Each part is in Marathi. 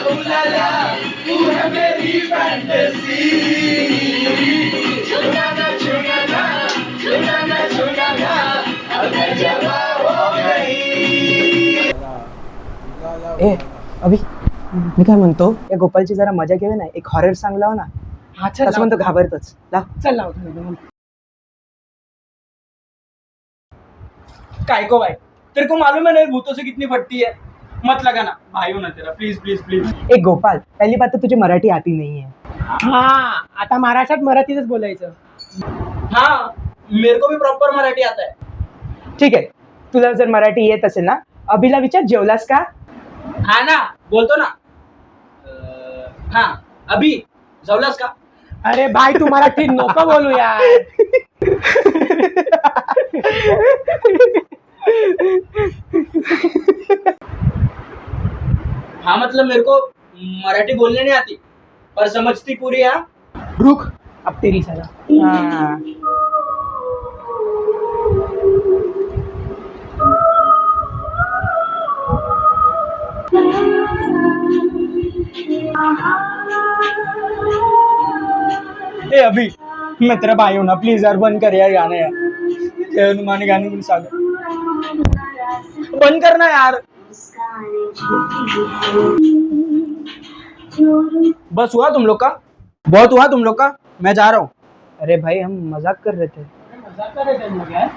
उलाला तू है मेरी फैंटेसी छुना ना अब मैं जवा हो गई. ए अभि मी काय म्हणतो या गोपालची जरा मजा घेऊया ना एक हॉरर सॉन्ग लाव ना. हा चल तसं म्हणतो घाबरतोच लाव. चल लाव. काय को भाई तेरे को मालूम है ना भूतों से कितनी फटती है. मत लगाना भाई हो ना तेरा प्लीज प्लीज प्लीज. ए गोपाल पहली बात तो तुझे मराठी आती नहीं है. हा आता महाराष्ट्रात मराठीतच बोलायचं. हा मेरे को भी प्रॉपर मराठी आता है. ठीक आहे तुला जर मराठी येत असेल ना अभिला विचार जेवलास का. हा ना बोलतो ना. हा अभी जेवलास का. अरे भाई तू मराठी नको बोलू यार. हाँ मतलब मेरे को मराठी बोलने नहीं आती पर समझती पूरी. हाँ रुक अब तेरी सलाह. हाँ. ए अभी मैं तेरा भाई हूँ ना प्लीज यार बंद कर यार गाने यार. जय हनुमान गाने मुझे सागर बंद करना यार. बस हुआ तुम लोग का. बहुत हुआ तुम लोग का. मैं जा रहा हूँ. अरे भाई हम मजाक कर रहे थे. मजाक कर रहे थे हम लोग यार.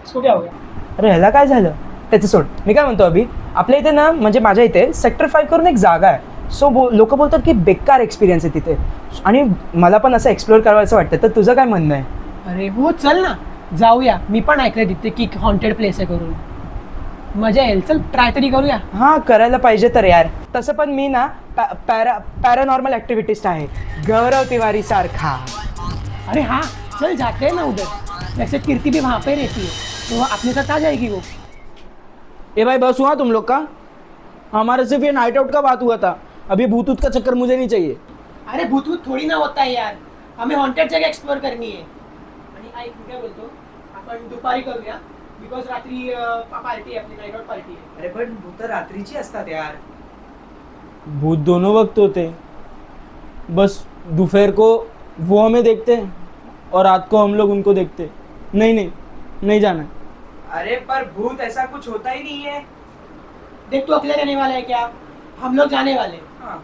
इसको क्या हो गया. अरे ह्याला काय झालं त्याचं सोड. मी काय म्हणतो अभि आपल्या इथे ना म्हणजे माझ्या इथे सेक्टर 5 करून एक जागा आहे. सो लोक बोलतात की बेकार एक्सपिरियन्स आहे तिथे आणि मला पण असं एक्सप्लोर करायचं वाटतं. तर तुझं काय म्हणणं आहे. अरे हो चल ना जाऊया. मी पण ऐकलं तिथे की हॉन्टेड प्लेस आहे करून मजा येईल. चल ट्राय तरी करूया. हां करायला पाहिजे तर यार. तसं पण मी ना पॅरानॉर्मल ॲक्टिव्हिटिस्ट आहे गौरव तिवारी सारखा. अरे हाँ चल जाते हैं ना उधर. वैसे कीर्ति भी वहाँ पे रहती है तो वो अपने साथ आ जाएगी वो. ए भाई बस हुआ तुम लोग का. हमारे सिर्फ ये नाइट आउट का बात हुआ था. अभी भूतूत का चक्कर मुझे नहीं चाहिए. अरे भूत थोड़ी ना होता है यार. हमें हॉन्टेड जगह एक्सप्लोर करनी आहे. आणि ऐक मी काय बोलतो आपण दुपारी करूया बिकॉज रात्री पार्टी आहे आपली नाईट आउट पार्टी आहे. अरे पण भूत रात्रीची असतात यार. भूत दोनों वक्त होते. बस दोपहर को वो हमें देखते हैं और रात को हम लोग उनको देखते. नहीं जाना. अरे पर भूत ऐसा कुछ होता ही नहीं है. देख तू अकेले रहने वाला है क्या. हम लोग जाने वाले हैं. हाँ.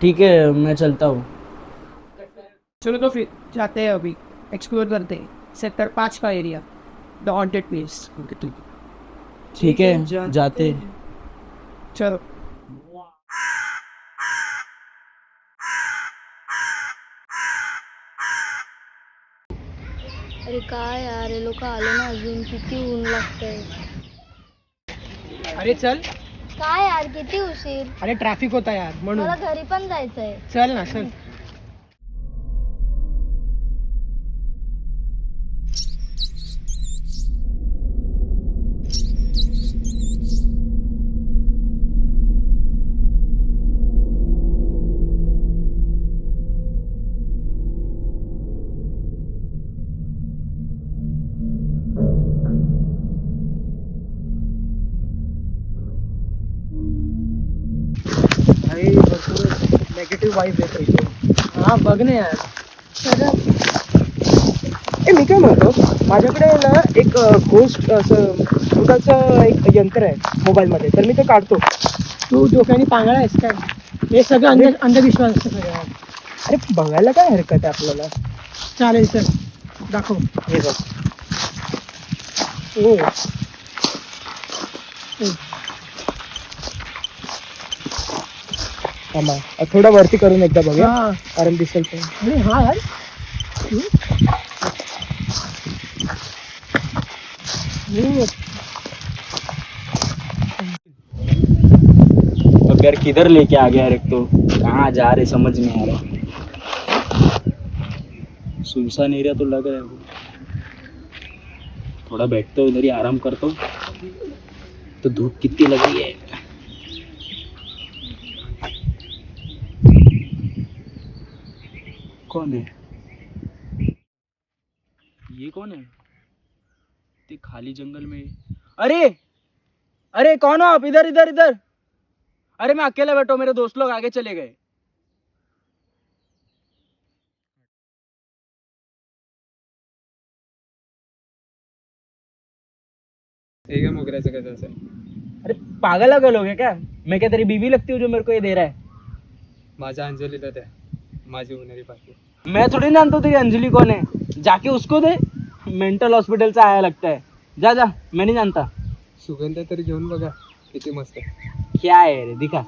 ठीक है मैं चलता हूँ. चलो तो फिर जाते हैं अभी एक्सप्लोर करते हैं सेक्टर 5 का एरिया द हॉन्टेड प्लेस. ठीक है जाते. चलो. अरे काय यार हे लोक आले ना अजून किती ऊन लागतंय. अरे चल. काय यार किती उशीर. अरे ट्रॅफिक होता यार म्हणून. मला घरी पण जायचंय. चल ना चल. नेगेटिव्ह वाईब येत इथे. हाँ बघ ना यार. ए मी काय म्हणतो माझ्याकडे ना एक घोस्ट असं भूताचं एक यंत्र आहे मोबाईलमध्ये तर मी ते काढतो. तू डोक्याने पांगळा आहेस काय. हे सगळं अंधविश्वास असतं सगळं. अरे बघायला काय हरकत आहे आपल्याला. चालेल चल दाखव. हे बघ. ओ थांबा थोडा वरती करून एकदा बघूया हाँ कारण दिसेल तर. अरे हाँ यार. अब यार किधर लेके आ गया. एक तो कहाँ जा रहे समझ नहीं आ रहा. सुनसान एरिया तो लग रहा है वो. थोड़ा बैठता हूँ इधर ही आराम करता हूँ. तो धूप कितनी लग रही है. कौन है ये. कौन है ते खाली जंगल में. अरे अरे कौन हो आप. इधर इधर इधर. अरे मैं अकेले बैठा हूँ, मेरे दोस्त लोग आगे चले गए। ठीक है मोगऱ्याचं कसं असेल? अरे पागल अगल हो गया क्या? मैं क्या तेरी बीवी लगती हूँ जो मेरे को ये दे रहा है? माझ्या अंजलीला द्या, माझी होणारी बाकी. मैं थोड़ी जानता हूँ तेरी अंजलि कौन है, जाके उसको दे। मेंटल हॉस्पिटल से आया लगता है। जा जा, मैं नहीं जानता। सुगंध तरी घेऊन बघा, किती मस्त आहे. क्या है रे, दिखा।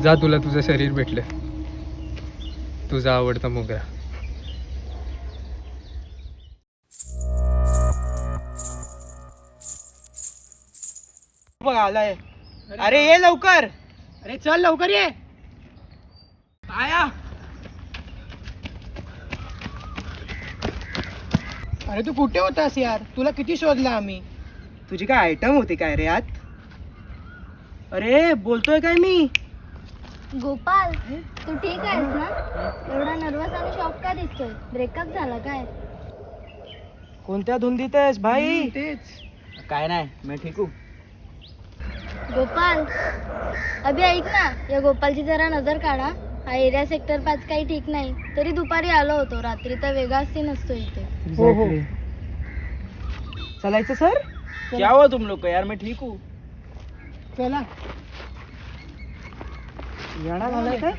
जा, तुला तुझं शरीर भेटलं, तुझा आवडता मोगरा. बघ आलाय. अरे ये लवकर. अरे चल लवकर ये. आया. अरे तू कुठे होतास यार, तुला किती शोधला आम्ही. तुझी काय आयटम होती काय रे यात? अरे बोलतोय काय मी? गोपाल तू ठीक आहेस ना? एवढा नर्वस आणि शॉक का दिसतोय? ब्रेकअप झाला काय? कोणत्या धुंदीत आहेस भाई? तेच. काय नाही, मैं ठीक हूँ. गोपाल अभि ऐक ना, या गोपालची जरा नजर काढा. हा एरिया सेक्टर 5 काही ठीक नाही. तरी दुपारी आलो होतो, रात्री तर वेगळा सीन असतो इथे. हो हो. चालायचं सर? क्या हुआ तुम लोग को यार? मैं ठीक हूँ. चला. येणार झालाय काय?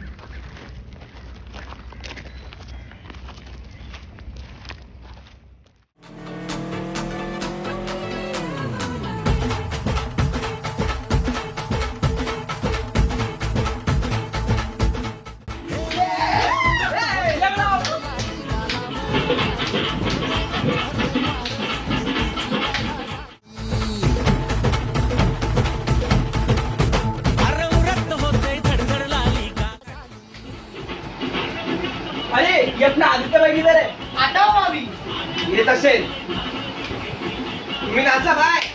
अरे ये अपना आदित्य भाई किधर है? आता हो आम्ही. येत असेल. तुम्ही नाचा बाय.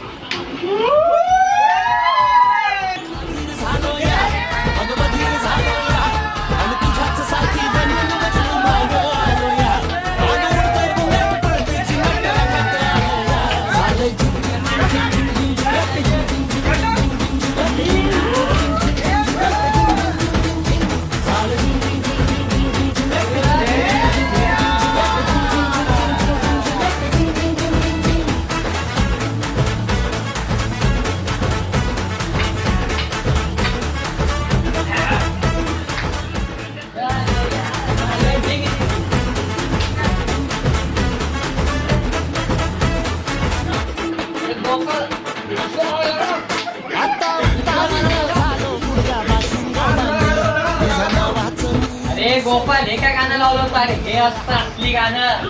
अरे गोपाल हे काय गाणं लावलं पाहिजे? हे असतं असली गाणं.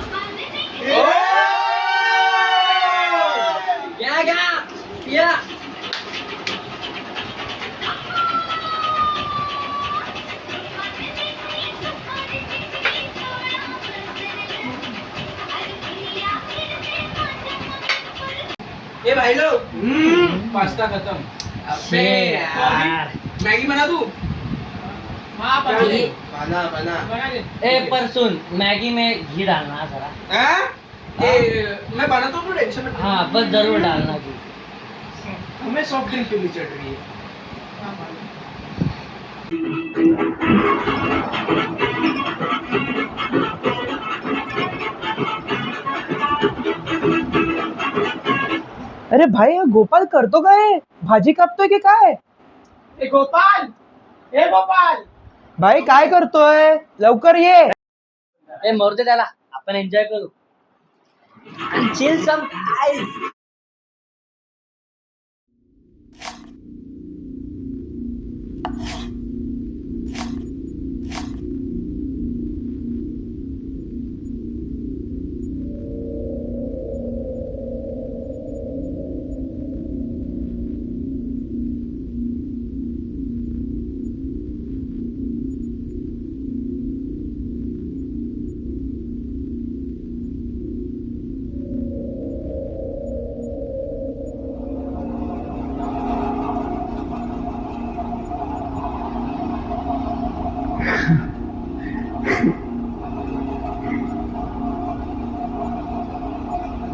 घ्या घ्या या. ए भाई लोग, पास्ता खत्म. अबे यार. मॅगी बना तू. हाँ बना दे. बना बना. बना दे. ए पर सुन, मैगी में घी डालना जरा. मैं बनाता हूँ, टेंशन मत. हाँ बस जरूर डालना घी. हमें सॉफ्ट ड्रिंक पीनी चढ़ रही है. अरे भाई हा गोपाल करतो काय? भाजी कापतोय की काय? ए गोपाल. ए गोपाल. भाई काय करतोय? लवकर ये. ए मरू दे त्याला. आपण एन्जॉय करू चिल सम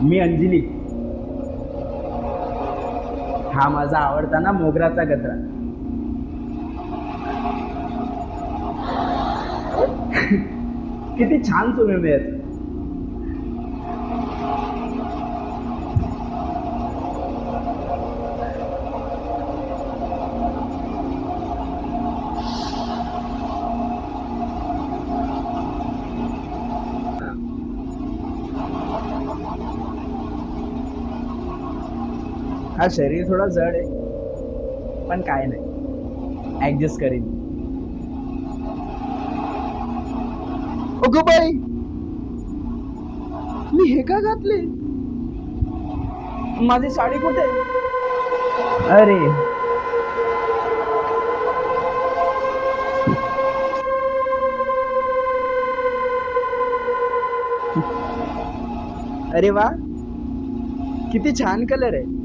मी अंजली. हा माझा आवडता ना मोगराचा गजरा. किती छान तुम्ही मिळत. हा शरीर थोडा जड आहे पण काय नाही ऍडजस्ट करीन. अगं बाई मी हे का घातले. माझी साडी कुठे. अरे अरे वा किती छान कलर आहे.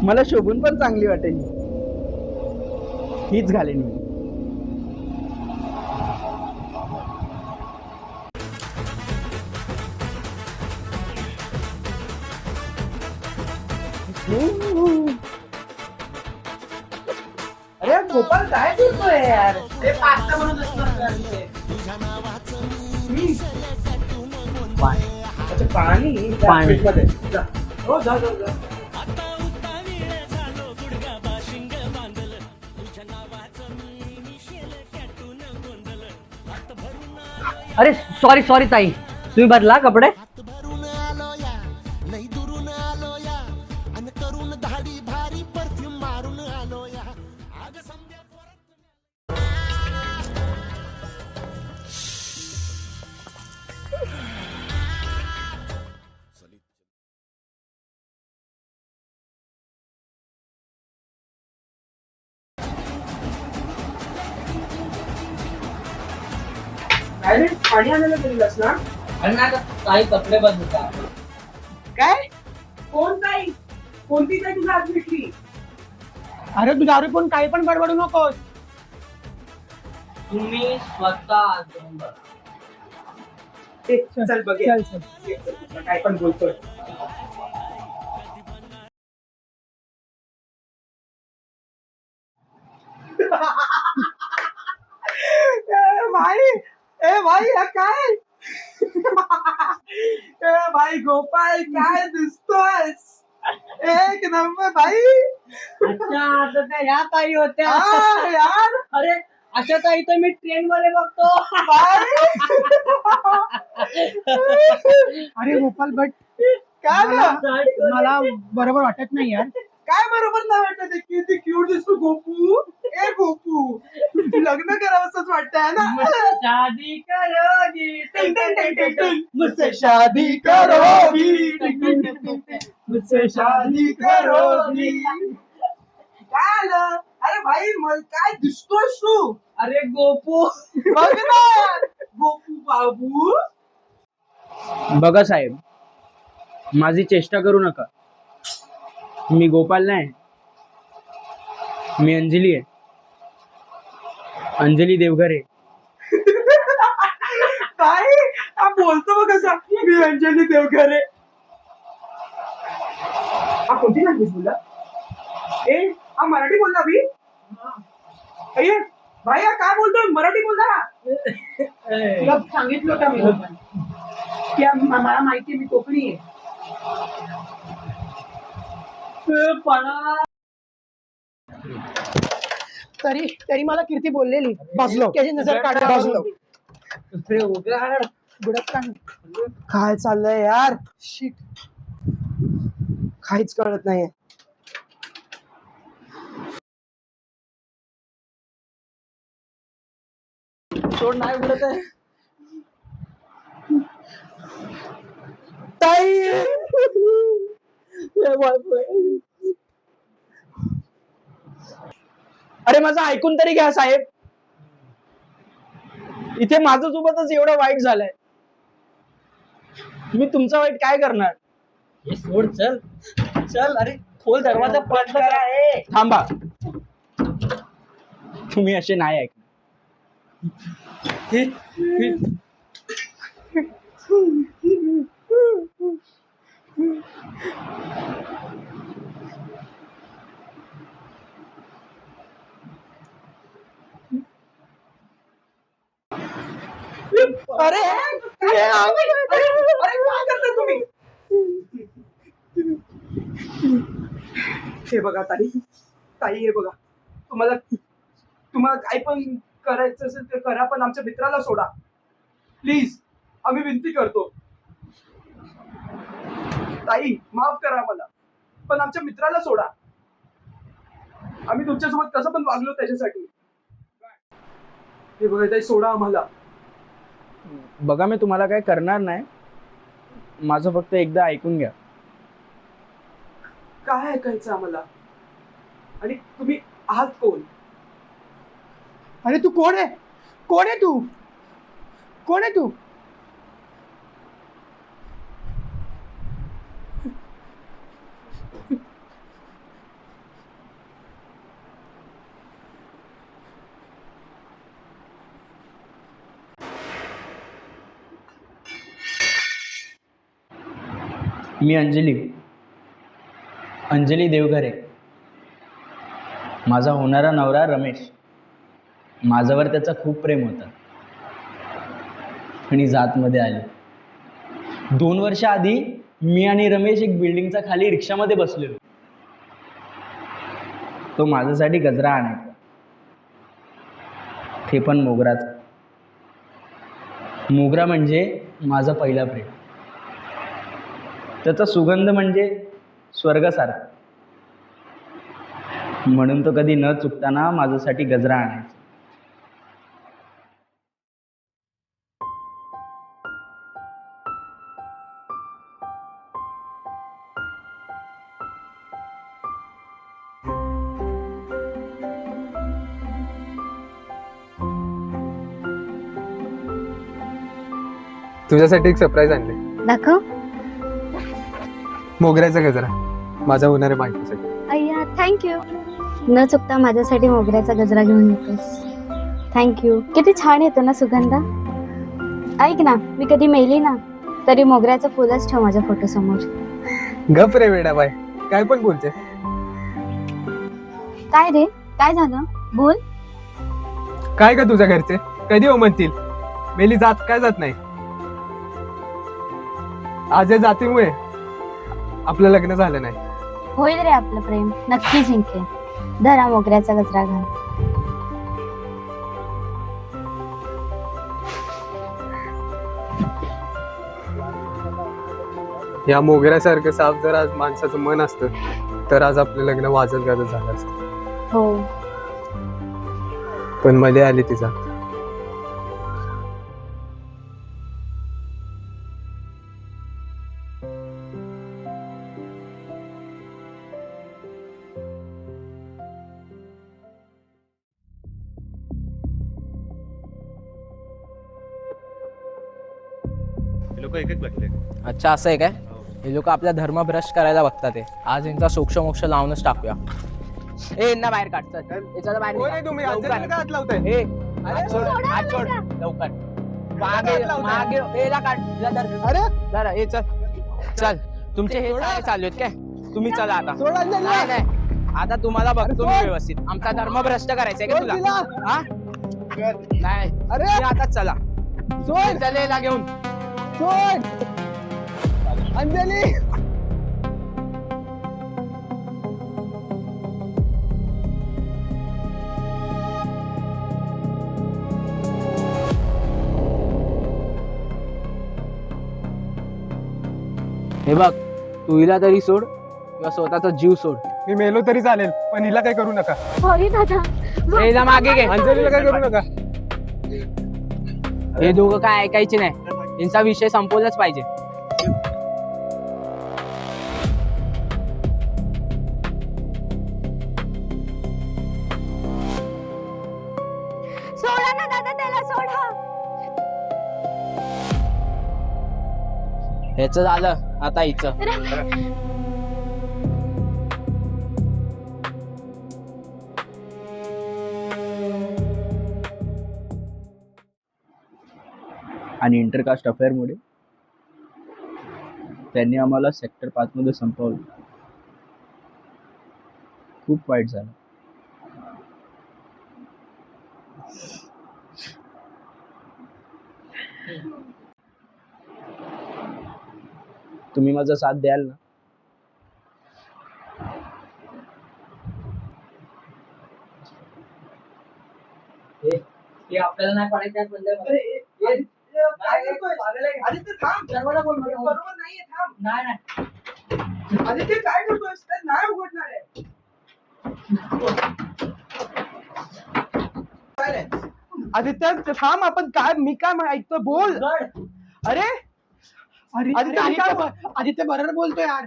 मला शोभून पण चांगली वाटेल. हीच घालेन मी. अरे गोपाल काय करतोय यार. ते पास्ता बनवत असणार ते. अच्छा पाणी त्या पाणी. फ्रीजमध्ये. जा. हो जा जा जा. अरे सॉरी सॉरी ताई तुम्ही बदला कपडे. अरे पाणी आणायला गेलेलास ना. अण्णा ताई कपडे बदलतात. काय कोण नाही कोणती काय तुला आज भेटली. अरे तू दारू पण काही पण बडबडू नकोस. तुम्ही स्वतः जाऊन बघा. ए, चल बघ चल चल. काय पण बोलतोय. भाई ए भाई हा काय. ए भाई गोपाल काय दिसतोयस. एक नंबर भाई. अच्छा आता त्या ह्या ताई होत्या. हा, यार अरे अशा ताई तर मी ट्रेन मध्ये बघतो. अरे गोपाल भट काय ना मला बरोबर वाटत नाही यार. काय बरोबर नाही वाटत आहे. किती क्यूट दिसतो गोपू. ए गोपू लग्न करावंसच वाटतंय ना. शादी करोगी टिंग टिंग टिंग टिंग टिंग. मुझसे शादी करोगी टिंग टिंग टिंग टिंग टिंग. मुझसे शादी करोगी. काय आलं. अरे भाई मग काय दिसतोयस तू. अरे गोपू बघ ना यार. गोपू बाबू. बघा साहेब माझी चेष्टा करू नका. मी गोपाल नाही मी अंजली आहे. अंजली देवघरे. काय हा बोलतो बघ कसा. मी अंजली देवघरे. हा कोणती लँग्वेज बोलला. ए हा मराठी बोलला मी. अरे भाई हा काय बोलतोय मराठी बोलला. तुला सांगितलं का मी की मला माहिती आहे मी कोकणी आहे. तरी तरी मला कीर्ती बोललेली भाजलो. त्याची नजर काढा. भाजलो. उघड बुडत काय चाललंय यार? शिट, काहीच कळत नाहीये. सोड, नाही उडत आहे. ताई, अरे माझं ऐकून तरी घ्या साहेब. इथे माझं सोबतच एवढं वाईट झालंय. मी तुमचं वाईट काय करणार? सोड, चल चल. अरे खोल दरवाजा बंद करा. थांबा, तुम्ही असे नाही ऐकणार. अरे अरे काय करताय तुम्ही? हे बघा ताई, हे बघा, तुम्हाला काय पण करायचं असेल ते करा, पण आमच्या मित्राला सोडा प्लीज. आम्ही विनंती करतो. ताई, माफ करा मला, पण आमच्या मित्राला सोडा. आम्ही तुमच्यासोबत कसं पण वागलो त्याच्यासाठी. हे बघा ताई, सोडा आम्हाला. बघा, मी तुम्हाला काय करणार नाही. माझं फक्त एकदा ऐकून घ्या. काय ऐकायचं आम्हाला? आणि तुम्ही आहात कोण? अरे तू कोण आहे? कोण आहे तू? कोण आहे तू? मी अंजली देवघरे. माझा होणारा नवरा रमेश. माझ्यावर त्याचा खूप प्रेम होता आणि जातमध्ये आले. 2 वर्ष आधी मी आणि रमेश एक बिल्डिंगचा खाली रिक्षामध्ये बसलेलो. तो माझ्यासाठी गजरा आणायचा, ते पण मोगराचा. मोगरा म्हणजे माझा पहिला प्रेम. त्याचा सुगंध म्हणजे स्वर्गासारखा. म्हणून तो कधी न चुकताना माझ्यासाठी गजरा आणायचा. तुझ्यासाठी एक सरप्राईज आणले. दाखव. मोगऱ्याचा गजरा, माझ्या होणाऱ्या बायकोसाठी. अय्या, थँक्यू. न चुकता माझ्यासाठी मोगऱ्याचा गजरा घेऊन येतोस. थँक्यू. किती छान येतो ना सुगंध. ऐक ना, मी कधी मेली ना तरी मोगऱ्याचं फुलच ठेव माझ्या फोटोसमोर. गप रे वेडा बाय, काय पण बोलते. काय रे, काय झालं? बोल. काय का तुझ्या घरचे कधी हो म्हणतील मेली जात काय जात नाही. आज या जातीमुळे आपलं लग्न झालं नाही. होईल रे आपलं प्रेम, नक्की जिंकेल. धरा मोगऱ्याचा गजरा घाल. या मोगऱ्यासारखं साफ जर आज माणसाचं मन असतं तर आज आपलं लग्न वाजत गाजत झालं असतं. हो. पण मध्ये आली तिचा. लोक एक एक भेटले. अच्छा, असं आहे काय? हे लोक आपला धर्म भ्रष्ट करायला बघतात. ते आज यांचा सोक्ष मोक्ष लावूनच टाकूया. ए, यांना बाहेर काढ. चल, याच्याला बाहेर कोण आहे निघा. तुम्ही? लवकर. अंजलीला का हात लावताय? ए, हात सोड, हात सोड, लवकर. मागे ए, ला काढ. ला धर. धर, ए, चल. तुमचे हे काय चालू आहेत काय? तुम्ही चला आता. नाही, आता तुम्हाला बघतो मी व्यवस्थित. आमचा धर्म भ्रष्ट करायचा आहे का तुला? हा? नाही. तुम्ही आता चला. चल, याला घेऊन. अंजली, हे बघ, तू हिला तरी सोड किंवा स्वतःचा जीव सोड. मी मेलो तरी चालेल, पण हिला काही करू नका. सॉरी दादा. हिला मागे घे. अंजलीला काही करू नका. हे दोघं काय ऐकायचे नाही, यांचा विषय संपवलाच पाहिजे. सोडा ना दादा, त्याला सोडा. ह्याच झालं, आता हिचं. आणि इंटरकास्ट अफेअरमुळे त्यांनी आम्हाला सेक्टर 5 मध्ये संपवलं. खूप वाईट झालं. तुम्ही माझा साथ द्याल ना? आपल्याला नाही पडायचं. आदित्य थांब, आपण काय, मी काय ऐकतो, बोल. अरे आदित्य बरोबर बोलतो यार.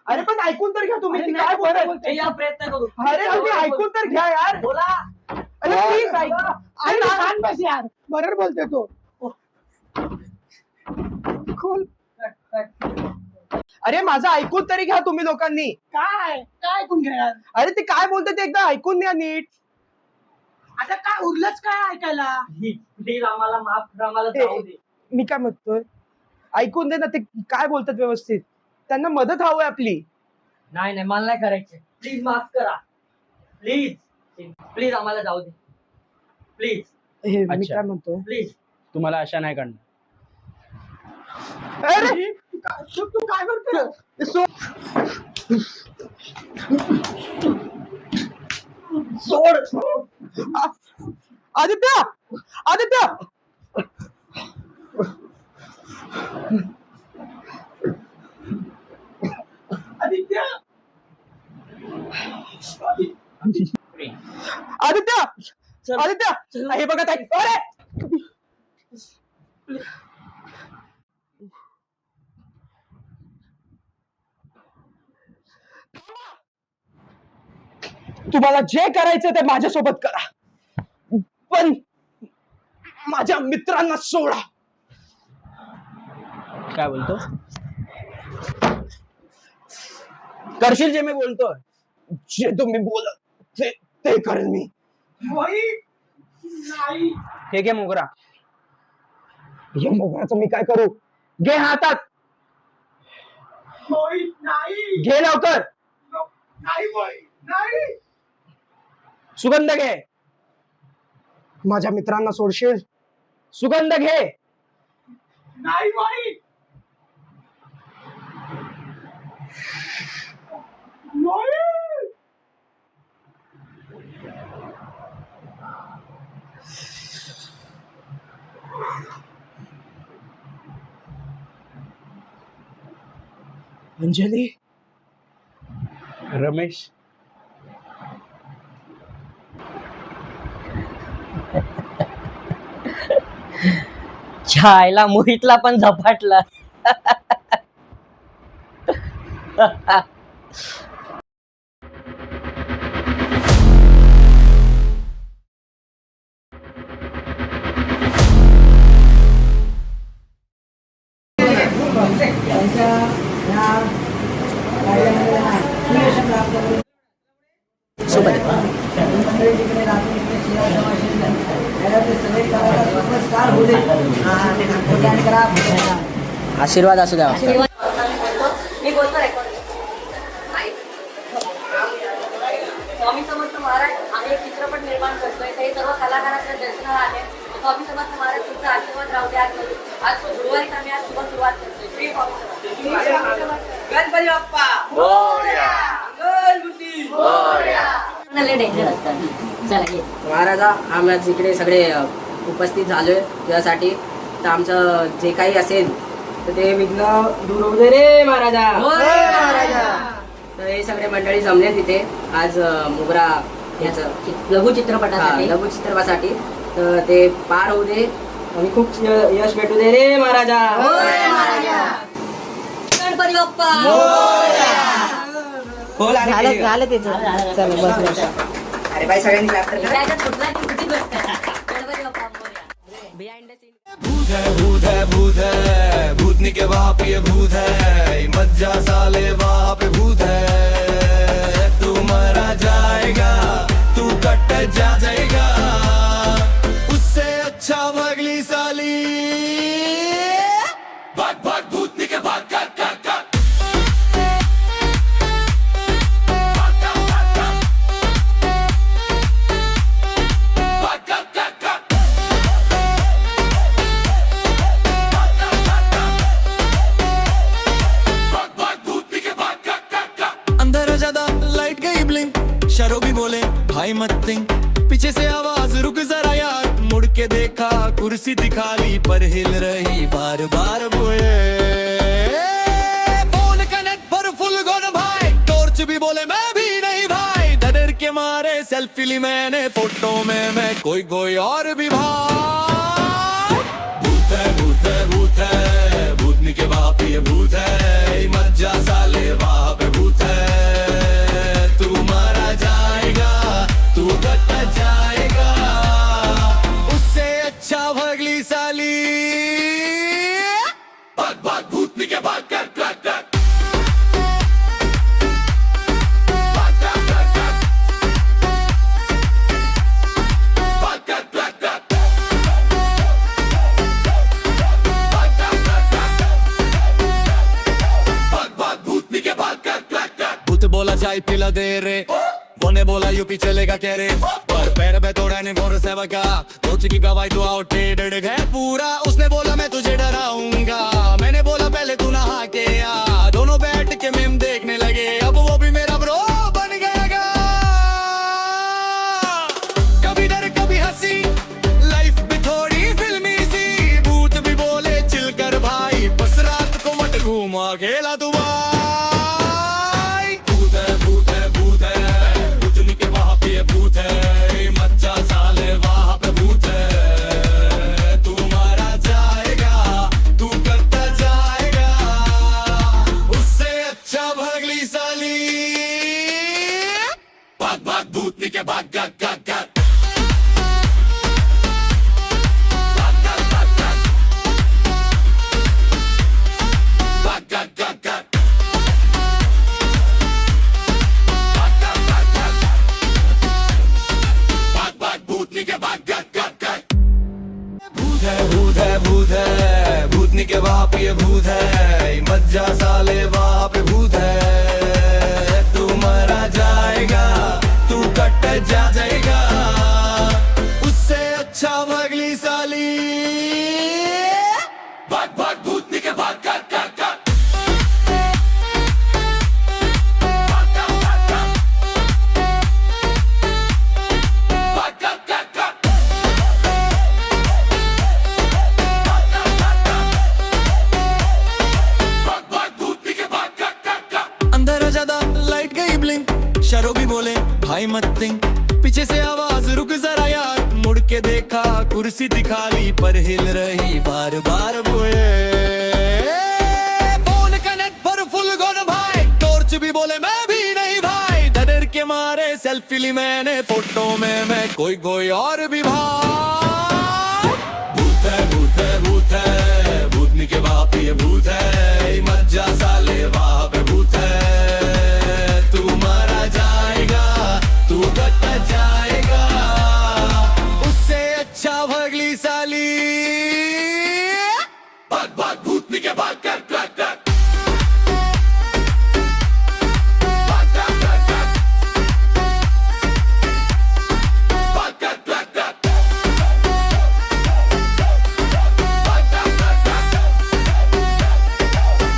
अरे पण ऐकून तर घ्या तुम्ही, ती काय बोलतोय. प्रयत्न करू. अरे तुम्ही ऐकून तर घ्या यार. बोला. अरे प्लीज ऐक. अरे शांत बस यार, बरोबर बोलतोय तो. खोल. अरे माझं ऐकून तरी घ्या तुम्ही लोकांनी. काय काय ऐकून घ्या यार. अरे ते काय बोलते ते एकदा ऐकून घ्या नीट. आता काय उरलंच काय ऐकायला. प्लीज आम्हाला माफ कर, आम्हाला जाऊ दे. मी काय म्हणतोय, ऐकून दे ना, ते काय बोलतात व्यवस्थित. त्यांना मदत हवंय आपली. नाही मला नाही करायचे. प्लीज माफ करा. प्लीज प्लीज आम्हाला जाऊ दे. प्लीज हे मी अच्छा. काय म्हणतोय, प्लीज. तुम्हाला आशा नाही करणार. अरे तू काय करतोय. सोड. आदित्य आदित्य आदित्य आदित्य आदित्य हे बघा ताई. अरे तुम्हाला जे करायचं ते माझ्यासोबत करा, पण माझ्या मित्रांना सोडा. काय बोलतो? करशील जे मी बोलतोय, जे तुम्ही बोल ते करेल मी. नाही. हे घे मोगरा. या मोगराचं मी काय करू? घे हातात, मोहित नाही. घे लवकर. नाही मोहित नाही. सुगंध घे. माझ्या मित्रांना सोडशील? सुगंध घे. नाही मोहित. मोहित. अंजली, रमेश, छायला मोहितला पण झपाटला. आशीर्वाद असू द्या. मी बोलतो रेकॉर्ड. स्वामी समर्थ महाराज, आम्ही एक चित्रपट निर्माण करतोय. हे सर्व कलाकारांच्या दर्शनाला आले. स्वामी समर्थ महाराज तुमचा आशीर्वाद राहू द्या. आज गुरुवारी आम्ही आज शुभ सुरुवात करतोय. श्री स्वामी समर्थ. गणपती बाप्पा मोरया. गणपती मोरया. डेंजर असतात. चला ये महाराजा, आम्ही आज इकडे सगळे उपस्थित झालोय तुझ्यासाठी. तर आमचं जे काही असेल तर ते विघ्न दूर होऊ दे रे महाराजा. तर हे सगळे मंडळी जमले तिथे आज मोगरा याचं लघु चित्रपटासाठी लघु चित्रपटासाठी. तर ते पार होऊ दे आणि खूप यश भेटू दे रे महाराजा. गणपती बाप्पा झालं त्याचं. चल बस. अरे बाई सगळ्यांनी clap कर. त्याच्यात कुठला की किती गोष्ट आहे. Ganpati Bappa Morya. Behind the scene भूतनी के वहाँ पे ये भूत है, मज्जा साले वहाँ पे भूत है. तू मरा जाएगा, तू कट जाएगा, उससे अच्छा भगली साली. भाग भाग भूतनी के भाग कर कर कर. शरोबी बोले भाई मत थिंक. पीछे से आवाज रुक जरा यार, मुड़ के देखा कुर्सी दिखा ली पर हिल रही बार बार. बोले फोन कनेक्ट पर फुल गोन भाई, टॉर्च भी बोले मैं भी नहीं भाई. डर के मारे सेल्फी ली मैंने, फोटो में मैं कोई कोई और भी भाई. भूत है भूत है भूत है, भूतनी के बाप ये भूत है. मज्जा साले वहाँ पे भूत है. तू कट जाएगा, उससे अच्छा भगली साली. भाग भाग भूतनी के भाग कर कर कर. भाग कर कर कर. भाग कर कर कर. भाग कर कर कर. भाग भाग भूतनी के भाग कर कर कर. भूत बोला चाय पिला दे रे, ने बोला यूपी चलेगा कह रे, पर पैर पे तोड़ा ने गोर से बका. सोच की गवाही तो आउटडेटेड है पूरा. उसने बोला मैं तुझे डराऊंगा, मैंने बोला पहले तू नहा के आ. दोनों बैठ के मेम देखने लगे, अब वो भी मेरा ब्रो बन गया. कभी डर कभी हंसी, लाइफ भी थोड़ी फिल्मी सी. भूत भी बोले चिल कर भाई, बस रात को मत घूम अकेला तू भाई. भूत है मच्चा साले वहाँ पे भूत है. तू मारा जाएगा, तू करता जाएगा, उससे अच्छा भगली साली. भाग भाग भूतनी के भाग कर कर कर. भाग कर कर कर. भाग कर कर कर. भूतनी के भाग कर कर कर. भूत है भूत है भूत है, भूतनी के वहाँ पे ये भूत है. मज्जा साले वहाँ पे भूत है. तू मरा जाएगा, तू कट जाएगा, उससे अच्छा भगली साली. भाग भाग भूतनी के भाग कर कर कर. शरोबी बोले भाई मत थिंक. पीछे से आवाज रुक जरा यार, मुड़ के देखा कुर्सी दिखा ली पर हिल रही बार बार. बोले फोन कनेक्ट पर फुल गोन भाई, टॉर्च भी बोले मैं भी नहीं भाई. डर के मारे सेल्फी ली मैंने, फोटो में मैं कोई कोई और भी भाई. भूत है भूत है भूत है, भूतनी के बाप ये भूत है. मज्जा साले वहाँ पे भूत है. तू मारा जाएगा, तू कट जाएगा, उससे अच्छा भगली साली. भाग भाग भूतनी के भाग कर कर कर. भाग कर कर कर. भाग कर कर कर. भाग कर कर कर.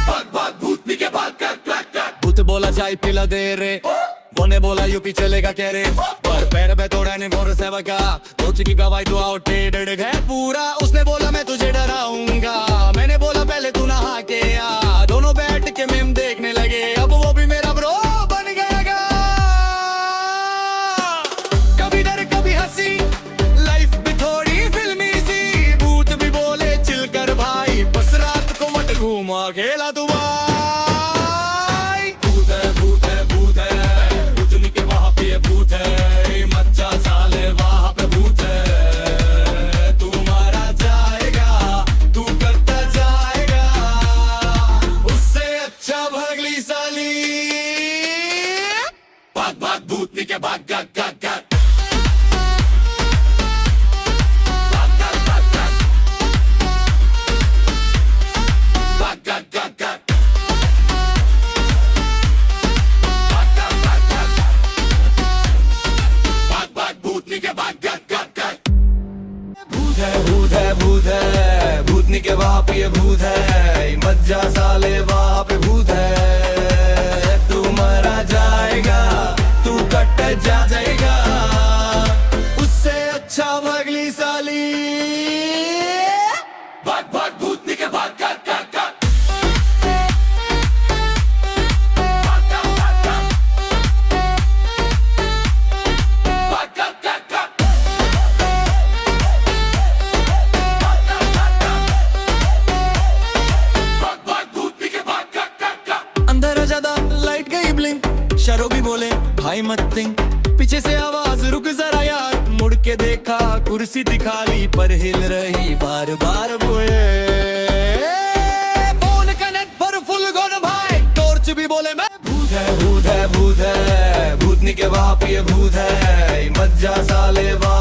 भाग भाग भूतनी के भाग कर कर कर. भूत बोला चाय पिला दे रे, वो ने बोला यूपी चलेगा कह रे, पर पैर पे तोड़ा ने गोर से बका. सोच की गवाही तो आउटडेटेड है पूरा. उसने बोला मैं तुझे डराऊंगा, मैंने बोला पहले तू नहा भूतनी के वहाँ पे ये भूत है, मत जा साले वहाँ पे भूत है। तू मरा जाएगा, तू कट जाएगा, उससे अच्छा भगली साली। भाग भाग भूतनी के भाग भाग भाग भाग। लाइट गई ब्लिंक, शरो भी बोले भाई मत थिंक। पीछे से आवाज रुक जरा यार, मुड़ के देखा कुर्सी दिखा ली पर हिल रही बार बार बोले। फोन कनेक्ट पर फुल गोन भाई, टॉर्च भी बोले मैं भूत है भूत है भूत है, भूतनी के वहाँ पे ये भूत है, मत जा साले वहाँ